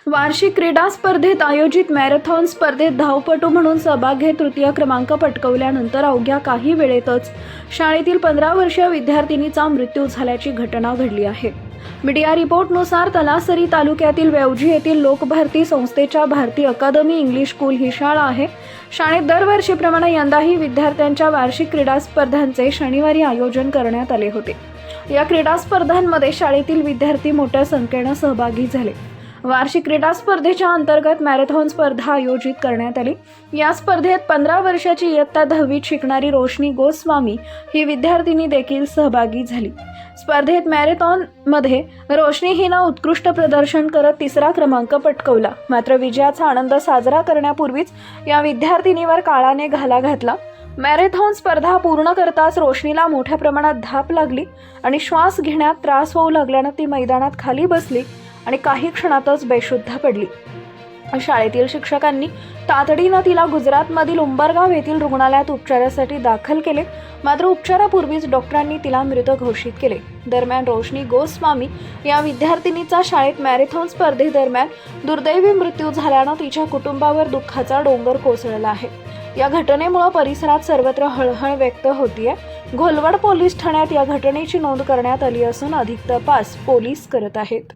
वार्षिक क्रीडा स्पर्धेत आयोजित मॅरेथॉन स्पर्धेत धावपटू म्हणून सहभाग घेत तृतीय क्रमांक पटकावल्यानंतर अवघ्या काही वेळेतच शाळेतील 15 वर्षीय विद्यार्थिनीचा मृत्यू झाल्याची घटना घडली आहे. मीडिया रिपोर्टनुसार तलासरी तालुक्यातील वेवजी येथील लोकभारती संस्थेच्या भारती अकादमी इंग्लिश स्कूल ही शाळा आहे. शाळेत दरवर्षीप्रमाणे यंदाही विद्यार्थ्यांच्या वार्षिक क्रीडा स्पर्धांचे शनिवारी आयोजन करण्यात आले होते. या क्रीडा स्पर्धांमध्ये शाळेतील विद्यार्थी मोठ्या संख्येने सहभागी झाले. वार्षिक क्रीडा स्पर्धेच्या अंतर्गत मॅरेथॉन स्पर्धा आयोजित करण्यात आली. या स्पर्धेत 15 वर्षाची इयत्ता 10वीत शिकणारी रोशनी गोस्वामी ही विद्यार्थिनी देखील सहभागी झाली. स्पर्धेत मॅरेथॉनमध्ये रोशनी हिने उत्कृष्ट प्रदर्शन करत 3रा क्रमांक पटकावला. मात्र विजयाचा आनंद साजरा करण्यापूर्वीच या विद्यार्थिनीवर काळाने घाला घातला. मॅरेथॉन स्पर्धा पूर्ण करताच रोशनीला मोठ्या प्रमाणात धाप लागली आणि श्वास घेण्यात त्रास होऊ लागल्याने ती मैदानात खाली बसली आणि काही क्षणातच बेशुद्ध पडली. शाळेतील शिक्षकांनी तातडीनं तिला गुजरातमधील उंबरगाव येथील रुग्णालयात उपचारासाठी दाखल केले. मात्र उपचारापूर्वीच डॉक्टरांनी तिला मृत घोषित केले. दरम्यान रोशनी गोस्वामी या विद्यार्थिनीचा शाळेत मॅरेथॉन स्पर्धेदरम्यान दुर्दैवी मृत्यू झाल्यानं तिच्या कुटुंबावर दुःखाचा डोंगर कोसळला आहे. या घटनेमुळे परिसरात सर्वत्र हळहळ व्यक्त होतीये. घोलवड पोलीस ठाण्यात या घटनेची नोंद करण्यात आली असून अधिक तपास पोलीस करत आहेत.